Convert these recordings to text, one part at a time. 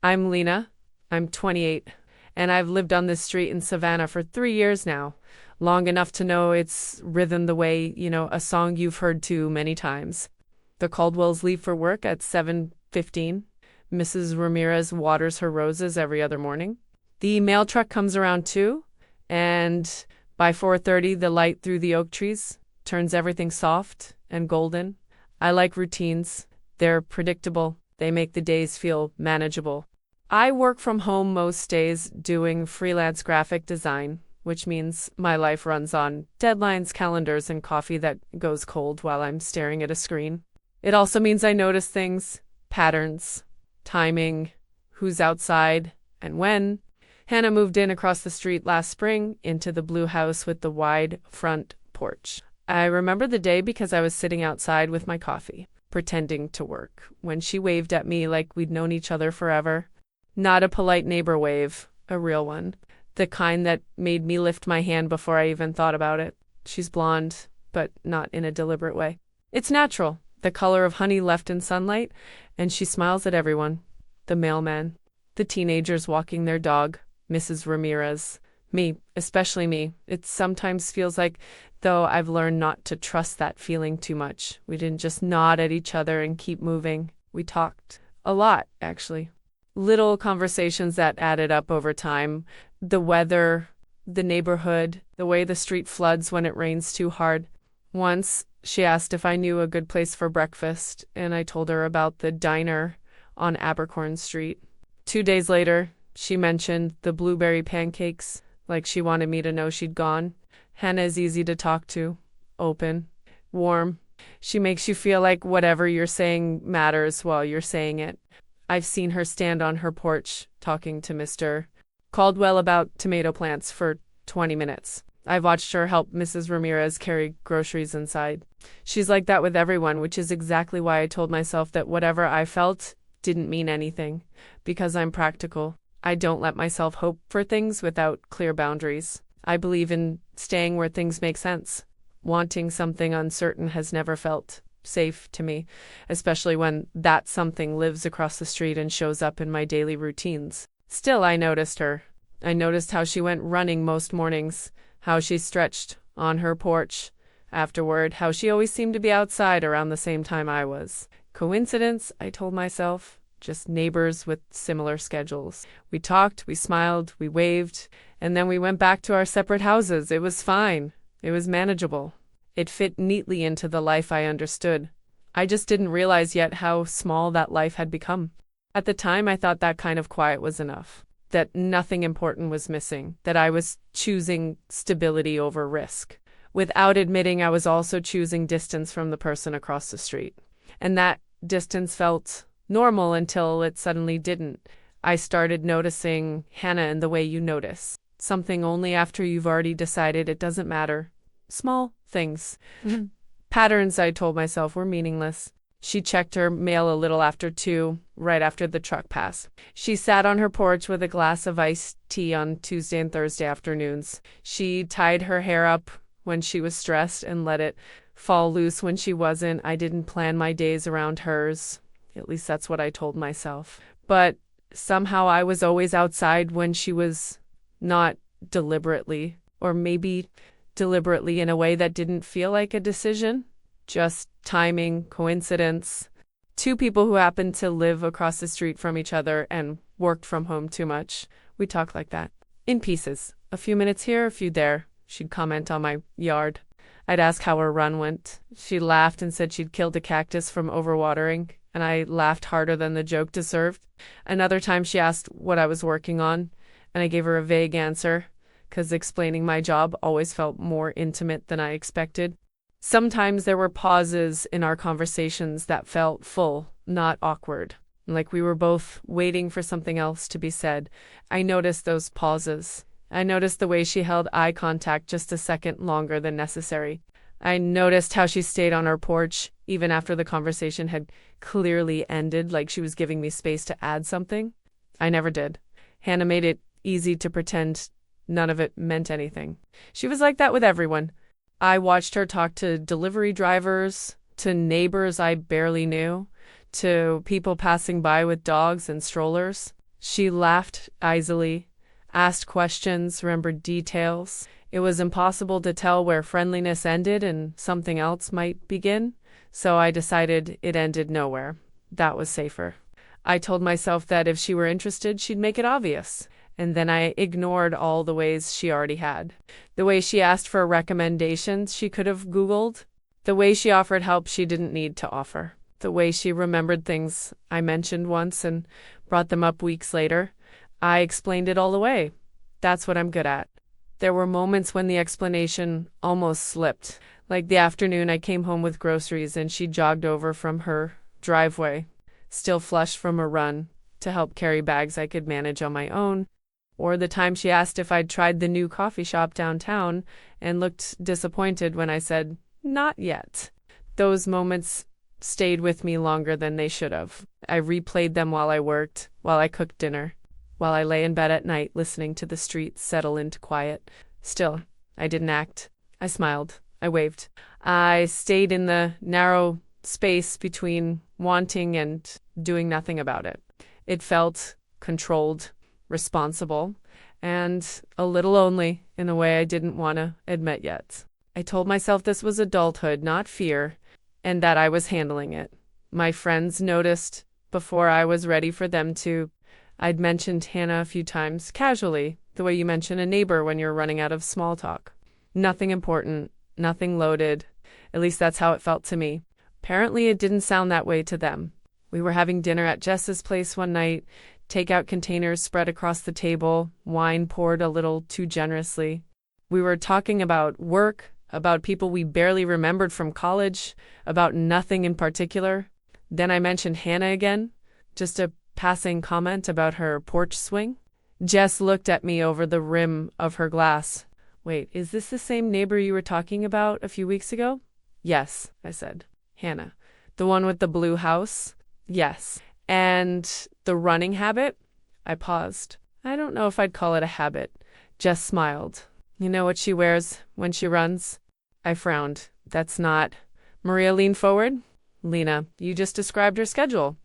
I'm Lena. I'm 28, and I've lived on this street in Savannah for 3 years now, long enough to know its rhythm the way, a song you've heard too many times. The Caldwells leave for work at 7:15. Mrs. Ramirez waters her roses every other morning. The mail truck comes around too, and by 4:30 the light through the oak trees turns everything soft and golden. I like routines. They're predictable. They make the days feel manageable. I work from home most days doing freelance graphic design, which means my life runs on deadlines, calendars, and coffee that goes cold while I'm staring at a screen. It also means I notice things, patterns, timing, who's outside, and when. Hannah moved in across the street last spring into the blue house with the wide front porch. I remember the day because I was sitting outside with my coffee, pretending to work, when she waved at me like we'd known each other forever. Not a polite neighbor wave, a real one. The kind that made me lift my hand before I even thought about it. She's blonde, but not in a deliberate way. It's natural, the color of honey left in sunlight, and she smiles at everyone. The mailman, the teenagers walking their dog, Mrs. Ramirez, me, especially me. It sometimes feels like, though I've learned not to trust that feeling too much. We didn't just nod at each other and keep moving. We talked. A lot, actually. Little conversations that added up over time. The weather, the neighborhood, the way the street floods when it rains too hard. Once, she asked if I knew a good place for breakfast, and I told her about the diner on Abercorn Street. 2 days later, she mentioned the blueberry pancakes, like she wanted me to know she'd gone. Hannah is easy to talk to, open, warm. She makes you feel like whatever you're saying matters while you're saying it. I've seen her stand on her porch talking to Mr. Caldwell about tomato plants for 20 minutes. I've watched her help Mrs. Ramirez carry groceries inside. She's like that with everyone, which is exactly why I told myself that whatever I felt didn't mean anything, because I'm practical. I don't let myself hope for things without clear boundaries. I believe in staying where things make sense. Wanting something uncertain has never felt safe to me, especially when that something lives across the street and shows up in my daily routines. Still, I noticed her. I noticed how she went running most mornings, how she stretched on her porch afterward, how she always seemed to be outside around the same time I was. Coincidence, I told myself. Just neighbors with similar schedules. We talked, we smiled, we waved, and then we went back to our separate houses. It was fine. It was manageable. It fit neatly into the life I understood. I just didn't realize yet how small that life had become. At the time, I thought that kind of quiet was enough, that nothing important was missing, that I was choosing stability over risk, without admitting I was also choosing distance from the person across the street. And that distance felt normal until it suddenly didn't. I started noticing Hannah in the way you notice. Something only after you've already decided it doesn't matter. Small things. Patterns, I told myself, were meaningless. She checked her mail a little after 2, right after the truck passed. She sat on her porch with a glass of iced tea on Tuesday and Thursday afternoons. She tied her hair up when she was stressed and let it fall loose when she wasn't. I didn't plan my days around hers. At least that's what I told myself. But somehow I was always outside when she was not, deliberately, or maybe deliberately in a way that didn't feel like a decision. Just timing, coincidence. 2 people who happened to live across the street from each other and worked from home too much. We talked like that. In pieces. A few minutes here, a few there. She'd comment on my yard. I'd ask how her run went. She laughed and said she'd killed a cactus from overwatering, and I laughed harder than the joke deserved. Another time she asked what I was working on, and I gave her a vague answer, because explaining my job always felt more intimate than I expected. Sometimes there were pauses in our conversations that felt full, not awkward, like we were both waiting for something else to be said. I noticed those pauses. I noticed the way she held eye contact just a second longer than necessary. I noticed how she stayed on her porch, even after the conversation had clearly ended, like she was giving me space to add something. I never did. Hannah made it easy to pretend none of it meant anything. She was like that with everyone. I watched her talk to delivery drivers, to neighbors I barely knew, to people passing by with dogs and strollers. She laughed easily, asked questions, remembered details. It was impossible to tell where friendliness ended and something else might begin, so I decided it ended nowhere. That was safer. I told myself that if she were interested, she'd make it obvious. And then I ignored all the ways she already had. The way she asked for recommendations she could have Googled. The way she offered help she didn't need to offer. The way she remembered things I mentioned once and brought them up weeks later. I explained it all away. That's what I'm good at. There were moments when the explanation almost slipped. Like the afternoon I came home with groceries and she jogged over from her driveway, still flushed from a run, to help carry bags I could manage on my own. Or the time she asked if I'd tried the new coffee shop downtown and looked disappointed when I said, "Not yet." Those moments stayed with me longer than they should have. I replayed them while I worked, while I cooked dinner, while I lay in bed at night listening to the streets settle into quiet. Still, I didn't act. I smiled. I waved. I stayed in the narrow space between wanting and doing nothing about it. It felt controlled, responsible, and a little lonely in a way I didn't want to admit yet. I told myself this was adulthood, not fear, and that I was handling it. My friends noticed before I was ready for them to. I'd mentioned Hannah a few times, casually, the way you mention a neighbor when you're running out of small talk. Nothing important, nothing loaded. At least that's how it felt to me. Apparently it didn't sound that way to them. We were having dinner at Jess's place one night, takeout containers spread across the table, wine poured a little too generously. We were talking about work, about people we barely remembered from college, about nothing in particular. Then I mentioned Hannah again, just a passing comment about her porch swing. Jess looked at me over the rim of her glass. "Wait, is this the same neighbor you were talking about a few weeks ago?" "Yes," I said. "Hannah. The one with the blue house?" "Yes." "And the running habit?" I paused. "I don't know if I'd call it a habit." Jess smiled. "You know what she wears when she runs?" I frowned. "That's not." Maria leaned forward. "Lena, you just described her schedule."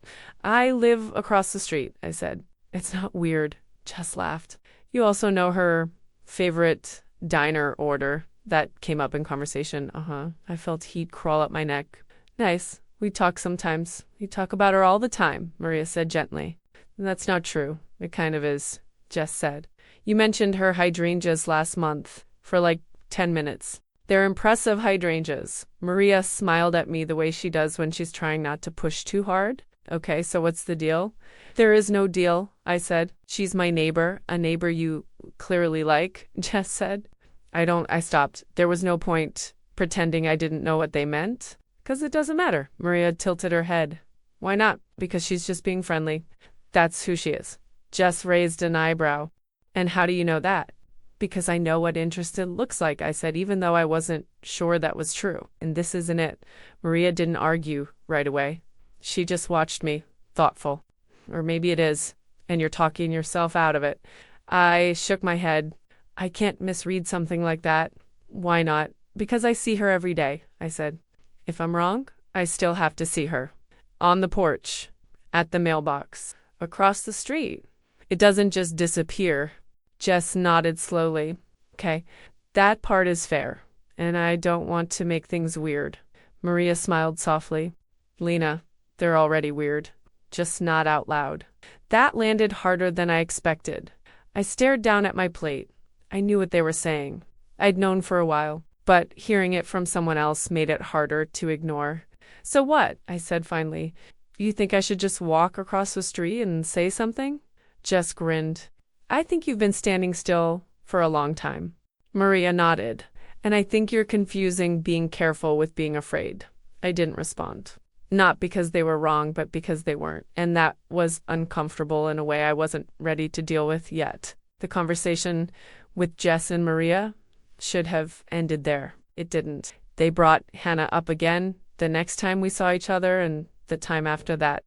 "I live across the street," I said. "It's not weird." Jess laughed. "You also know her favorite diner order." That came up in conversation. I felt heat crawl up my neck. "Nice. We talk sometimes." "We talk about her all the time," Maria said gently. "That's not true." "It kind of is," Jess said. "You mentioned her hydrangeas last month for like 10 minutes. They're impressive hydrangeas." Maria smiled at me the way she does when she's trying not to push too hard. "Okay, so what's the deal?" "There is no deal," I said. "She's my neighbor, a neighbor you clearly like," Jess said. I stopped. There was no point pretending I didn't know what they meant. "'Cause it doesn't matter." Maria tilted her head. "Why not?" "Because she's just being friendly. That's who she is." Jess raised an eyebrow. "And how do you know that?" "Because I know what interested looks like," I said, even though I wasn't sure that was true. And this isn't it. Maria didn't argue right away. She just watched me, thoughtful. "Or maybe it is, and you're talking yourself out of it." I shook my head. "I can't misread something like that." "Why not?" "Because I see her every day," I said. "If I'm wrong, I still have to see her." "On the porch, at the mailbox, across the street. It doesn't just disappear." Jess nodded slowly. "Okay, that part is fair, and I don't want to make things weird." Maria smiled softly. "Lena, they're already weird, just not out loud." That landed harder than I expected. I stared down at my plate. I knew what they were saying. I'd known for a while, but hearing it from someone else made it harder to ignore. "So what?" I said finally. "You think I should just walk across the street and say something?" Jess grinned. "I think you've been standing still for a long time." Maria nodded. "And I think you're confusing being careful with being afraid." I didn't respond. Not because they were wrong, but because they weren't. And that was uncomfortable in a way I wasn't ready to deal with yet. The conversation with Jess and Maria should have ended there. It didn't. They brought Hannah up again the next time we saw each other and the time after that.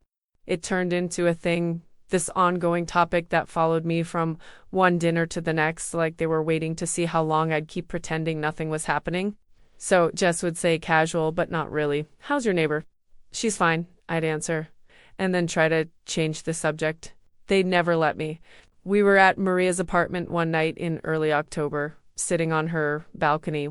It turned into a thing, this ongoing topic that followed me from one dinner to the next, like they were waiting to see how long I'd keep pretending nothing was happening. So Jess would say casual, but not really, "How's your neighbor?" "She's fine," I'd answer, and then try to change the subject. They'd never let me. We were at Maria's apartment one night in early October, sitting on her balcony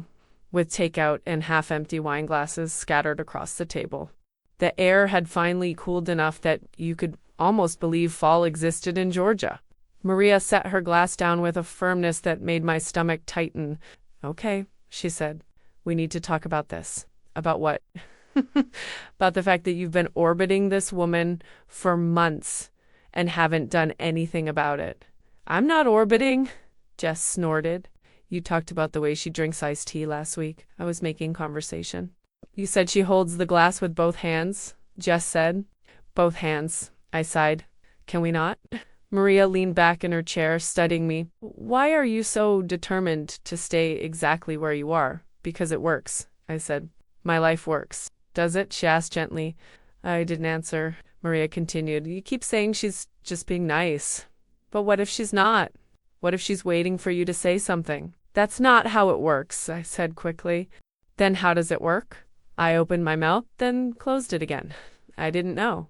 with takeout and half-empty wine glasses scattered across the table. The air had finally cooled enough that you could almost believe fall existed in Georgia. Maria set her glass down with a firmness that made my stomach tighten. "Okay," she said. "We need to talk about this." "About what?" "About the fact that you've been orbiting this woman for months and haven't done anything about it." "I'm not orbiting," Jess snorted. "You talked about the way she drinks iced tea last week." I was making conversation. "You said she holds the glass with both hands," Jess said. "Both hands," I sighed. "Can we not?" Maria leaned back in her chair, studying me. "Why are you so determined to stay exactly where you are?" "Because it works," I said. "My life works." "Does it?" she asked gently. I didn't answer. Maria continued. "You keep saying she's just being nice. But what if she's not? What if she's waiting for you to say something?" "That's not how it works," I said quickly. "Then how does it work?" I opened my mouth, then closed it again. I didn't know.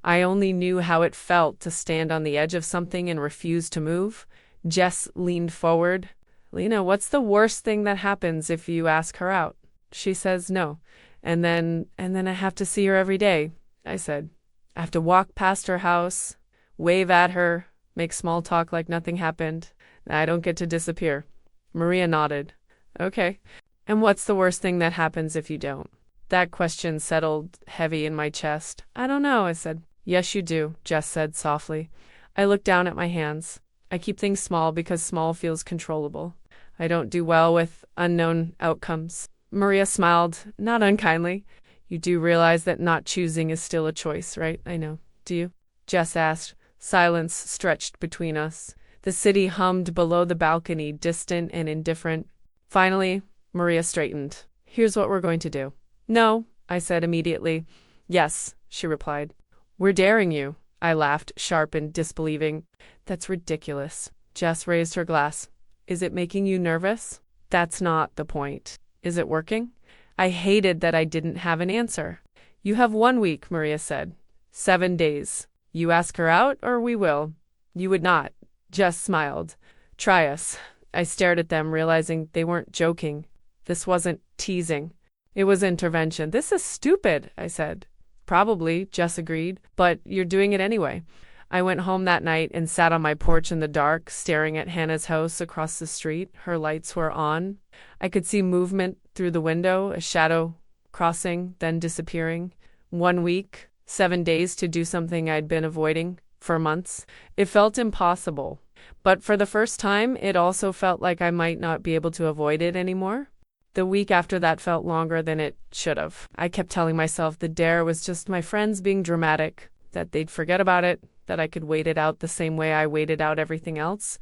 I only knew how it felt to stand on the edge of something and refuse to move. Jess leaned forward. "Lena, what's the worst thing that happens if you ask her out?" "She says no. And then I have to see her every day," I said. "I have to walk past her house, wave at her, make small talk like nothing happened. I don't get to disappear." Maria nodded. "Okay. And what's the worst thing that happens if you don't?" That question settled heavy in my chest. "I don't know," I said. "Yes, you do," Jess said softly. I looked down at my hands. I keep things small because small feels controllable. I don't do well with unknown outcomes. Maria smiled, not unkindly. "You do realize that not choosing is still a choice, right?" "I know. Do you?" Jess asked. Silence stretched between us. The city hummed below the balcony, distant and indifferent. Finally, Maria straightened. "Here's what we're going to do." "No," I said immediately. "Yes," she replied. "We're daring you." I laughed, sharp and disbelieving. "That's ridiculous." Jess raised her glass. "Is it making you nervous?" "That's not the point." "Is it working?" I hated that I didn't have an answer. "You have 1 week," Maria said. 7 days. You ask her out, or we will. You would not. Jess smiled. "Try us." I stared at them, realizing they weren't joking. This wasn't teasing. It was intervention. "This is stupid," I said. "Probably," Jess agreed, "but you're doing it anyway." I went home that night and sat on my porch in the dark, staring at Hannah's house across the street. Her lights were on. I could see movement through the window, a shadow crossing, then disappearing. 1 week, 7 days to do something I'd been avoiding for months. It felt impossible. But for the first time, it also felt like I might not be able to avoid it anymore. The week after that felt longer than it should have. I kept telling myself the dare was just my friends being dramatic, that they'd forget about it, that I could wait it out the same way I waited out everything else.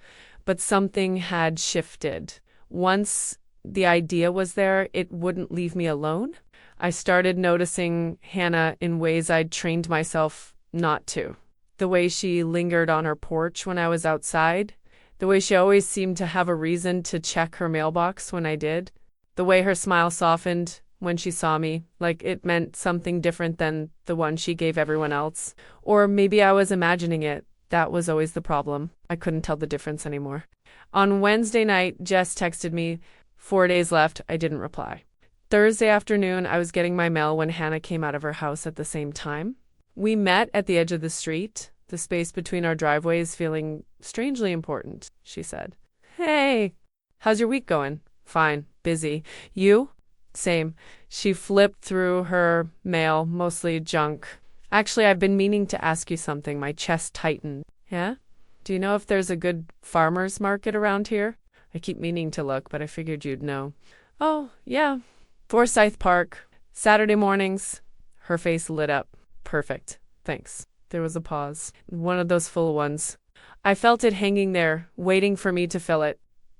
But something had shifted. Once the idea was there, it wouldn't leave me alone. I started noticing Hannah in ways I'd trained myself not to. The way she lingered on her porch when I was outside. The way she always seemed to have a reason to check her mailbox when I did. The way her smile softened when she saw me, like it meant something different than the one she gave everyone else. Or maybe I was imagining it. That was always the problem. I couldn't tell the difference anymore. On Wednesday night, Jess texted me. 4 days left. I didn't reply. Thursday afternoon, I was getting my mail when Hannah came out of her house at the same time. We met at the edge of the street, the space between our driveways feeling strangely important, she said. "Hey, how's your week going?" "Fine. Busy. You?" "Same." She flipped through her mail, mostly junk. "Actually, I've been meaning to ask you something." My chest tightened. "Yeah? Do you know if there's a good farmer's market around here?" "I keep meaning to look, but I figured you'd know." "Oh, yeah. Forsyth Park. Saturday mornings." Her face lit up. "Perfect. Thanks." There was a pause. One of those full ones. I felt it hanging there, waiting for me to fill it.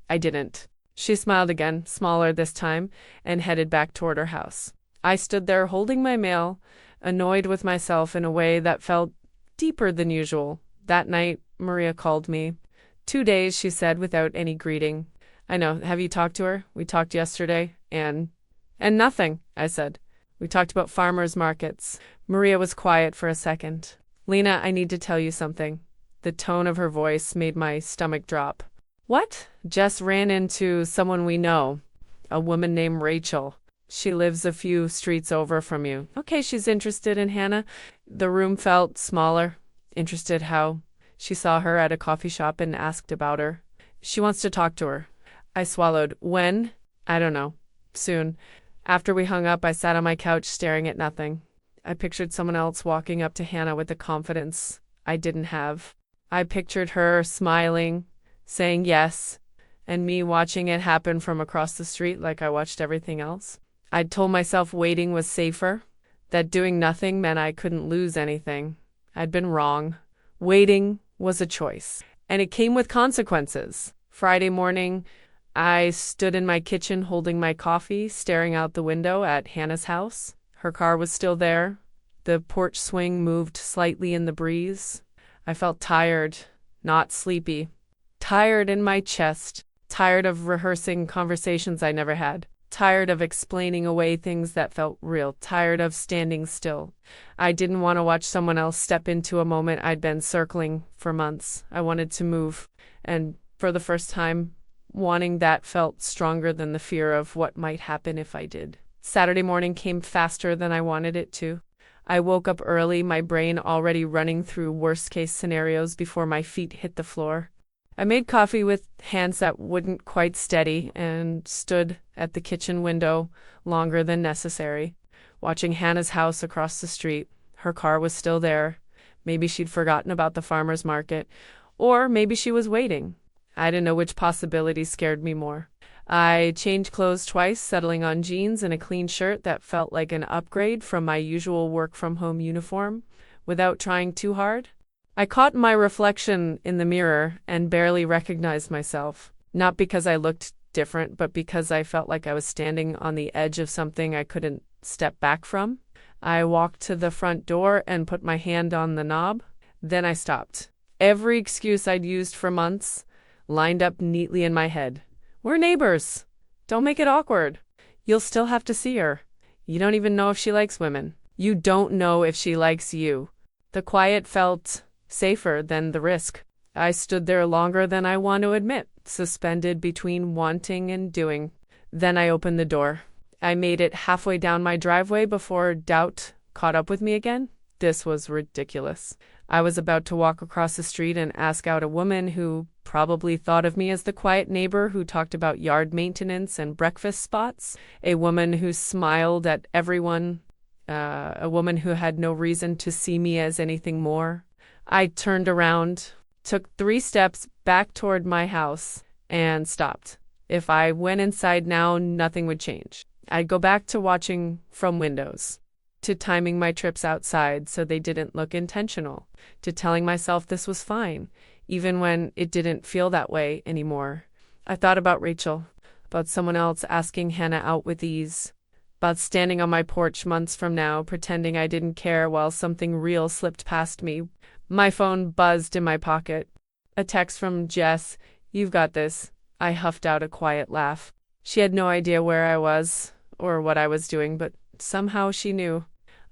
I didn't. She smiled again, smaller this time, and headed back toward her house. I stood there holding my mail, annoyed with myself in a way that felt deeper than usual. That night, Maria called me. 2 days, she said, without any greeting. "I know. Have you talked to her? We talked yesterday, and nothing," I said. "We talked about farmers' markets." Maria was quiet for a second. "Lena, I need to tell you something." The tone of her voice made my stomach drop. What? Jess ran into someone we know, a woman named Rachel. She lives a few streets over from you. Okay, she's interested in Hannah. The room felt smaller. Interested how she saw her at a coffee shop and asked about her. She wants to talk to her. I swallowed. When? I don't know. Soon. After we hung up, I sat on my couch staring at nothing. I pictured someone else walking up to Hannah with the confidence I didn't have. I pictured her smiling, saying yes, and me watching it happen from across the street like I watched everything else. I'd told myself waiting was safer, that doing nothing meant I couldn't lose anything. I'd been wrong. Waiting was a choice, and it came with consequences. Friday morning, I stood in my kitchen holding my coffee, staring out the window at Hannah's house. Her car was still there. The porch swing moved slightly in the breeze. I felt tired, not sleepy. Tired in my chest. Tired of rehearsing conversations I never had. Tired of explaining away things that felt real. Tired of standing still. I didn't want to watch someone else step into a moment I'd been circling for months. I wanted to move. And for the first time, wanting that felt stronger than the fear of what might happen if I did. Saturday morning came faster than I wanted it to. I woke up early, my brain already running through worst-case scenarios before my feet hit the floor. I made coffee with hands that wouldn't quite steady and stood at the kitchen window longer than necessary, watching Hannah's house across the street. Her car was still there. Maybe she'd forgotten about the farmer's market, or maybe she was waiting. I didn't know which possibility scared me more. I changed clothes twice, settling on jeans and a clean shirt that felt like an upgrade from my usual work-from-home uniform, without trying too hard. I caught my reflection in the mirror and barely recognized myself, not because I looked different, but because I felt like I was standing on the edge of something I couldn't step back from. I walked to the front door and put my hand on the knob. Then I stopped. Every excuse I'd used for months lined up neatly in my head. We're neighbors. Don't make it awkward. You'll still have to see her. You don't even know if she likes women. You don't know if she likes you. The quiet felt safer than the risk. I stood there longer than I want to admit, suspended between wanting and doing. Then I opened the door. I made it halfway down my driveway before doubt caught up with me again. This was ridiculous. I was about to walk across the street and ask out a woman who probably thought of me as the quiet neighbor who talked about yard maintenance and breakfast spots, a woman who smiled at everyone, a woman who had no reason to see me as anything more. I turned around, took 3 steps back toward my house, and stopped. If I went inside now, nothing would change. I'd go back to watching from windows, to timing my trips outside so they didn't look intentional, to telling myself this was fine, even when it didn't feel that way anymore. I thought about Rachel, about someone else asking Hannah out with ease, about standing on my porch months from now, pretending I didn't care while something real slipped past me. My phone buzzed in my pocket. A text from Jess. You've got this. I huffed out a quiet laugh. She had no idea where I was or what I was doing, but somehow she knew.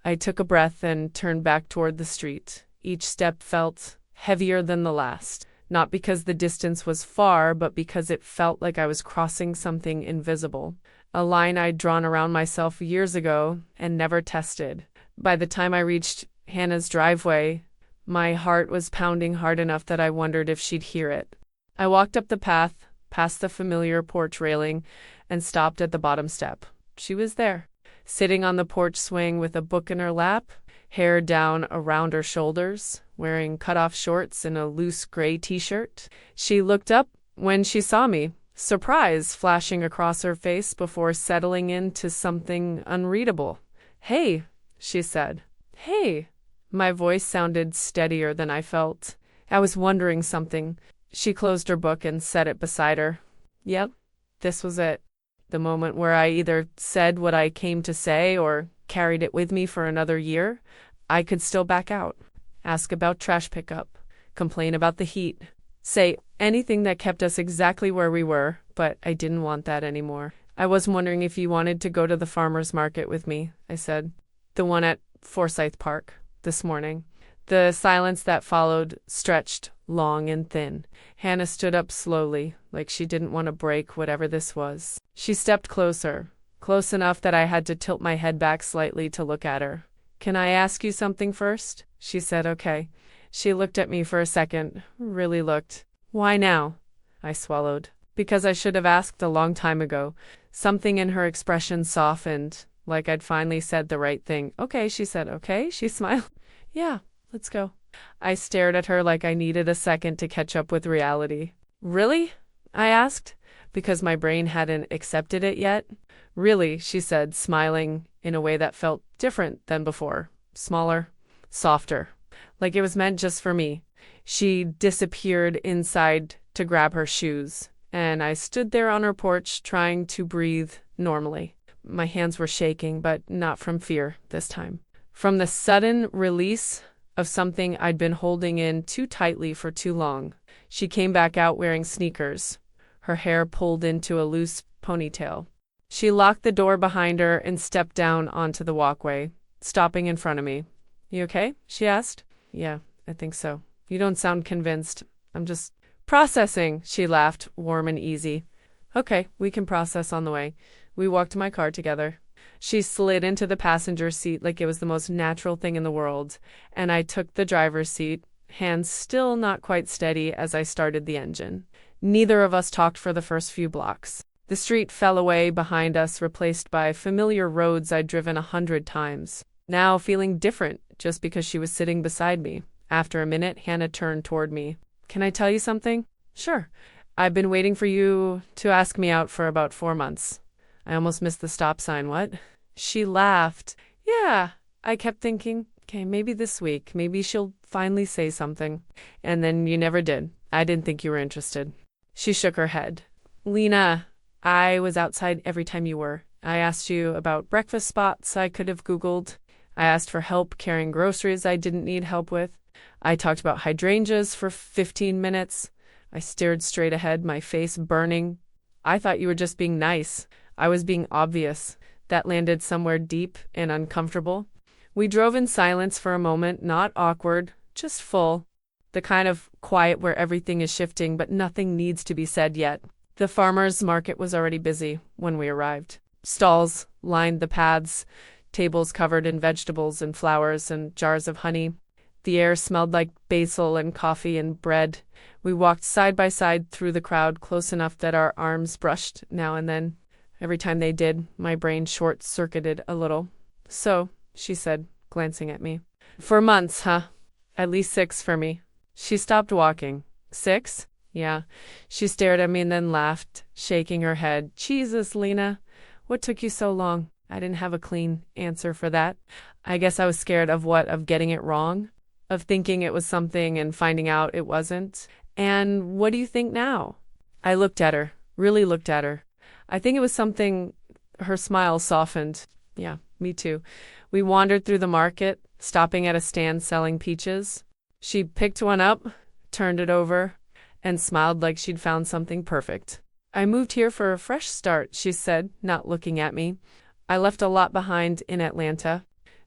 I took a breath and turned back toward the street. Each step felt heavier than the last, not because the distance was far, but because it felt like I was crossing something invisible, a line I'd drawn around myself years ago and never tested. By the time I reached Hannah's driveway, my heart was pounding hard enough that I wondered if she'd hear it. I walked up the path, past the familiar porch railing, and stopped at the bottom step. She was there, sitting on the porch swing with a book in her lap, hair down around her shoulders, wearing cut-off shorts and a loose gray t-shirt. She looked up when she saw me, surprise flashing across her face before settling into something unreadable. Hey, she said. Hey. My voice sounded steadier than I felt. I was wondering something. She closed her book and set it beside her. Yep, this was it. The moment where I either said what I came to say or carried it with me for another year. I could still back out, ask about trash pickup, complain about the heat, say anything that kept us exactly where we were, but I didn't want that anymore. I was wondering if you wanted to go to the farmer's market with me, I said. The one at Forsyth Park. This morning. The silence that followed stretched long and thin. Hannah stood up slowly, like she didn't want to break whatever this was. She stepped closer, close enough that I had to tilt my head back slightly to look at her. "Can I ask you something first?" She said, "Okay." She looked at me for a second, really looked. "Why now?" I swallowed. Because I should have asked a long time ago. Something in her expression softened, like I'd finally said the right thing. "Okay," she said. "Okay," she smiled. "Yeah, let's go." I stared at her like I needed a second to catch up with reality. "Really?" I asked, because my brain hadn't accepted it yet. "Really," she said, smiling in a way that felt different than before. Smaller, softer, like it was meant just for me. She disappeared inside to grab her shoes, and I stood there on her porch trying to breathe normally. My hands were shaking, but not from fear this time. From the sudden release of something I'd been holding in too tightly for too long. She came back out wearing sneakers, her hair pulled into a loose ponytail. She locked the door behind her and stepped down onto the walkway, stopping in front of me. "You okay?" she asked. "Yeah, I think so." "You don't sound convinced." "I'm just processing," she laughed, warm and easy. "Okay, we can process on the way." We walked to my car together. She slid into the passenger seat like it was the most natural thing in the world, and I took the driver's seat, hands still not quite steady as I started the engine. Neither of us talked for the first few blocks. The street fell away behind us, replaced by familiar roads I'd driven 100 times. Now feeling different just because she was sitting beside me. After a minute, Hannah turned toward me. "Can I tell you something?" "Sure." "I've been waiting for you to ask me out for about 4 months. I almost missed the stop sign, what?" She laughed. "Yeah." I kept thinking, okay, maybe this week, maybe she'll finally say something. And then you never did. I didn't think you were interested. She shook her head. "Lena, I was outside every time you were. I asked you about breakfast spots I could have Googled. I asked for help carrying groceries I didn't need help with. I talked about hydrangeas for 15 minutes. I stared straight ahead, my face burning. I thought you were just being nice. I was being obvious. That landed somewhere deep and uncomfortable. We drove in silence for a moment, not awkward, just full. The kind of quiet where everything is shifting, but nothing needs to be said yet. The farmer's market was already busy when we arrived. Stalls lined the paths, tables covered in vegetables and flowers and jars of honey. The air smelled like basil and coffee and bread. We walked side by side through the crowd, close enough that our arms brushed now and then. Every time they did, my brain short-circuited a little. "So," she said, glancing at me. "For months, huh? At least 6 for me." She stopped walking. "6? Yeah." She stared at me and then laughed, shaking her head. "Jesus, Lena, what took you so long?" I didn't have a clean answer for that. I guess I was scared of what? Of getting it wrong? Of thinking it was something and finding out it wasn't? "And what do you think now?" I looked at her, really looked at her. I think it was something. Her smile softened. "Yeah, me too." We wandered through the market, stopping at a stand selling peaches. She picked one up, turned it over, and smiled like she'd found something perfect. "I moved here for a fresh start," she said, not looking at me. "I left a lot behind in Atlanta.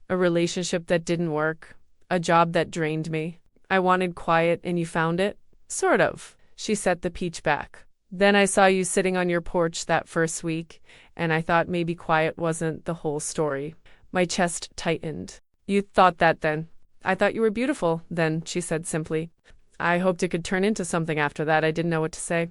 A relationship that didn't work. A job that drained me. I wanted quiet and you found it?" "Sort of." She set the peach back. "Then I saw you sitting on your porch that first week, and I thought maybe quiet wasn't the whole story." My chest tightened. "You thought that then?" "I thought you were beautiful then," she said simply. I hoped it could turn into something after that. I didn't know what to say.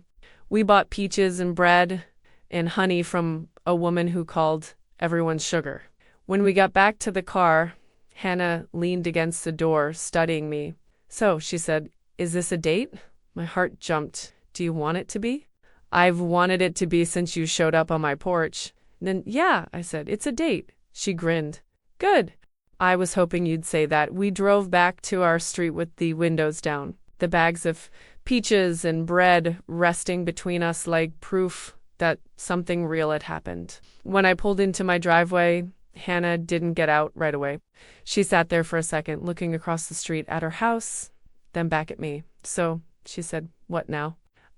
We bought peaches and bread and honey from a woman who called everyone sugar. When we got back to the car, Hannah leaned against the door, studying me. "So," she said, "is this a date?" My heart jumped. "Do you want it to be?" "I've wanted it to be since you showed up on my porch." "Then, yeah," I said, "it's a date." She grinned. "Good." I was hoping you'd say that. We drove back to our street with the windows down, the bags of peaches and bread resting between us like proof that something real had happened. When I pulled into my driveway, Hannah didn't get out right away. She sat there for a second, looking across the street at her house, then back at me. "So," she said, "what now?"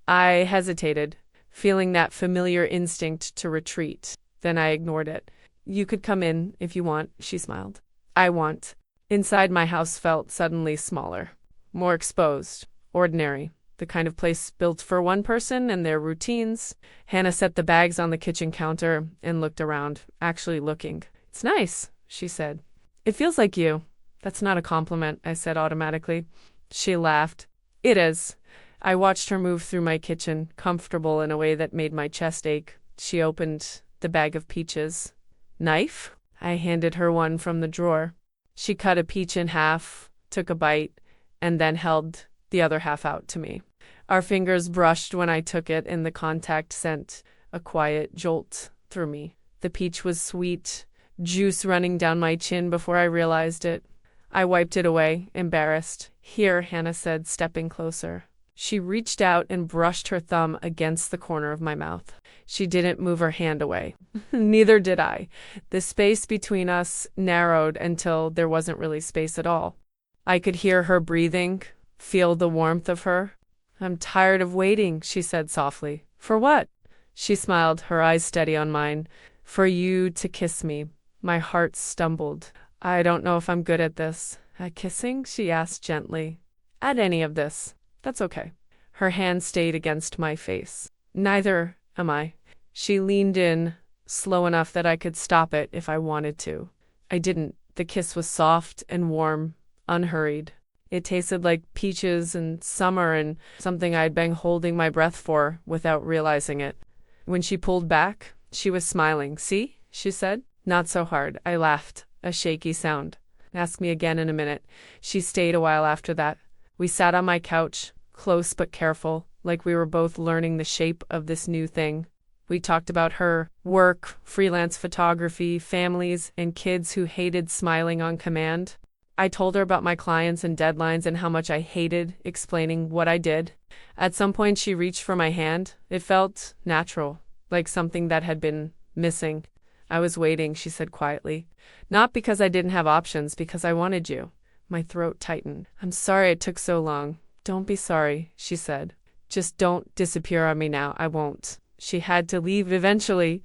I hesitated, feeling that familiar instinct to retreat. Then I ignored it. "You could come in if you want," she smiled. "I want." Inside, my house felt suddenly smaller, more exposed, ordinary. The kind of place built for one person and their routines. Hannah set the bags on the kitchen counter and looked around, actually looking. It's nice, she said. It feels like you. That's not a compliment, I said automatically. She laughed. It is. I watched her move through my kitchen, comfortable in a way that made my chest ache. She opened the bag of peaches. Knife? I handed her one from the drawer. She cut a peach in half, took a bite, and then held the other half out to me. Our fingers brushed when I took it, and the contact sent a quiet jolt through me. The peach was sweet, juice running down my chin before I realized it. I wiped it away, embarrassed. Here, Hannah said, stepping closer. She reached out and brushed her thumb against the corner of my mouth. She didn't move her hand away. Neither did I. The space between us narrowed until there wasn't really space at all. I could hear her breathing, feel the warmth of her. I'm tired of waiting, she said softly. For what? She smiled, her eyes steady on mine. For you to kiss me. My heart stumbled. I don't know if I'm good at this. At kissing? She asked gently. At any of this. That's okay. Her hand stayed against my face. Neither am I. She leaned in, slow enough that I could stop it if I wanted to. I didn't. The kiss was soft and warm, unhurried. It tasted like peaches and summer and something I'd been holding my breath for without realizing it. When she pulled back, she was smiling. See? She said. Not so hard. I laughed, a shaky sound. Ask me again in a minute. She stayed a while after that. We sat on my couch, close but careful, like we were both learning the shape of this new thing. We talked about her, work, freelance photography, families, and kids who hated smiling on command. I told her about my clients and deadlines and how much I hated explaining what I did. At some point, she reached for my hand. It felt natural, like something that had been missing. I was waiting, she said quietly. Not because I didn't have options, because I wanted you. My throat tightened. I'm sorry it took so long. Don't be sorry, she said. Just don't disappear on me now. I won't. She had to leave eventually,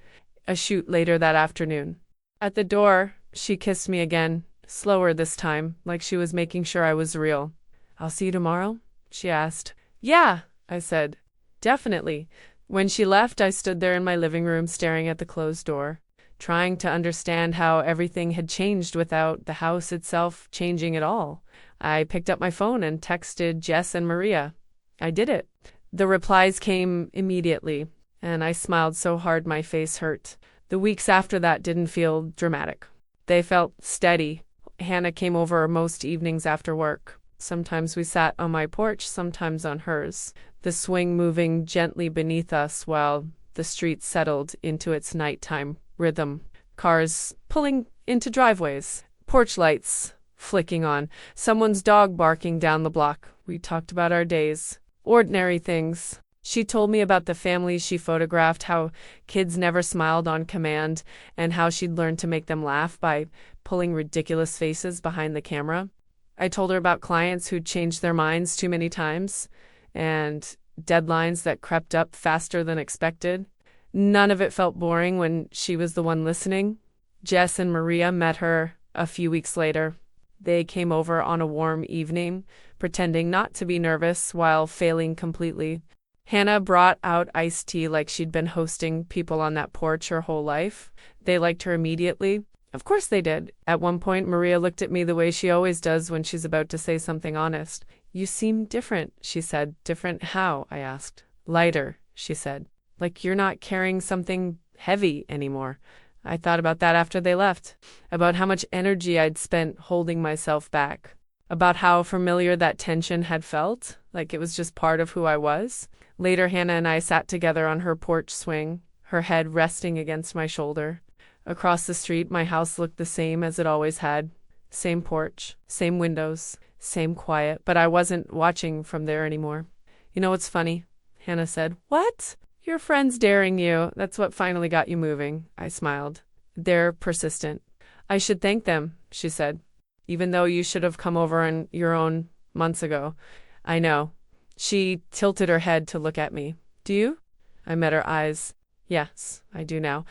a shoot later that afternoon. At the door, she kissed me again. Slower this time, like she was making sure I was real. I'll see you tomorrow? She asked. Yeah, I said. Definitely. When she left, I stood there in my living room staring at the closed door, trying to understand how everything had changed without the house itself changing at all. I picked up my phone and texted Jess and Maria. I did it. The replies came immediately, and I smiled so hard my face hurt. The weeks after that didn't feel dramatic. They felt steady. Hannah came over most evenings after work. Sometimes we sat on my porch, sometimes on hers, the swing moving gently beneath us while the street settled into its nighttime rhythm. Cars pulling into driveways, porch lights flicking on, someone's dog barking down the block. We talked about our days, ordinary things. She told me about the families she photographed, how kids never smiled on command, and how she'd learned to make them laugh by pulling ridiculous faces behind the camera. I told her about clients who'd changed their minds too many times, and deadlines that crept up faster than expected. None of it felt boring when she was the one listening. Jess and Maria met her a few weeks later. They came over on a warm evening, pretending not to be nervous while failing completely. Hannah brought out iced tea like she'd been hosting people on that porch her whole life. They liked her immediately. Of course they did. At one point, Maria looked at me the way she always does when she's about to say something honest. You seem different, she said. Different how? I asked. Lighter, she said. Like you're not carrying something heavy anymore. I thought about that after they left. About how much energy I'd spent holding myself back. About how familiar that tension had felt, like it was just part of who I was. Later, Hannah and I sat together on her porch swing, her head resting against my shoulder. Across the street, my house looked the same as it always had. Same porch, same windows, same quiet, but I wasn't watching from there anymore. You know what's funny? Hannah said. What? Your friend's daring you. That's what finally got you moving. I smiled. They're persistent. I should thank them, she said. Even though you should have come over on your own months ago. I know. She tilted her head to look at me. Do you? I met her eyes. Yes, I do now.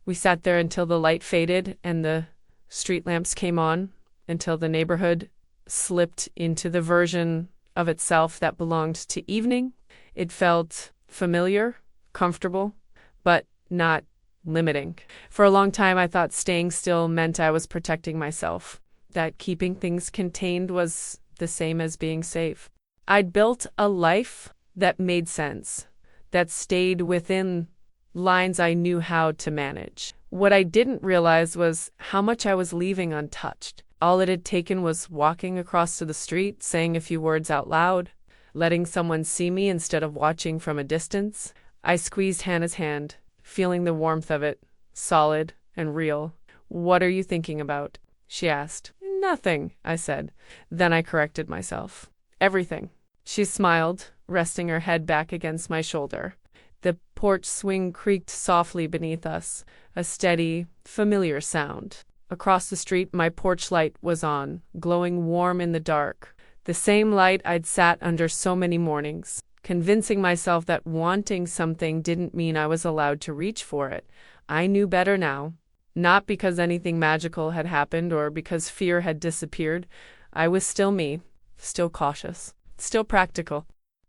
We sat there until the light faded and the street lamps came on, until the neighborhood slipped into the version of itself that belonged to evening. It felt familiar, comfortable, but not limiting. For a long time, I thought staying still meant I was protecting myself, that keeping things contained was the same as being safe. I'd built a life that made sense, that stayed within lines I knew how to manage. What I didn't realize was how much I was leaving untouched. All it had taken was walking across to the street, saying a few words out loud, letting someone see me instead of watching from a distance. I squeezed Hannah's hand, feeling the warmth of it, solid and real. "What are you thinking about?" she asked. "Nothing," I said. Then I corrected myself. "Everything." She smiled, resting her head back against my shoulder. The porch swing creaked softly beneath us, a steady, familiar sound. Across the street, my porch light was on, glowing warm in the dark. The same light I'd sat under so many mornings, convincing myself that wanting something didn't mean I was allowed to reach for it. I knew better now. Not because anything magical had happened or because fear had disappeared. I was still me, still cautious, still practical.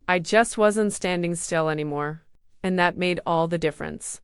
I just wasn't standing still anymore, and that made all the difference.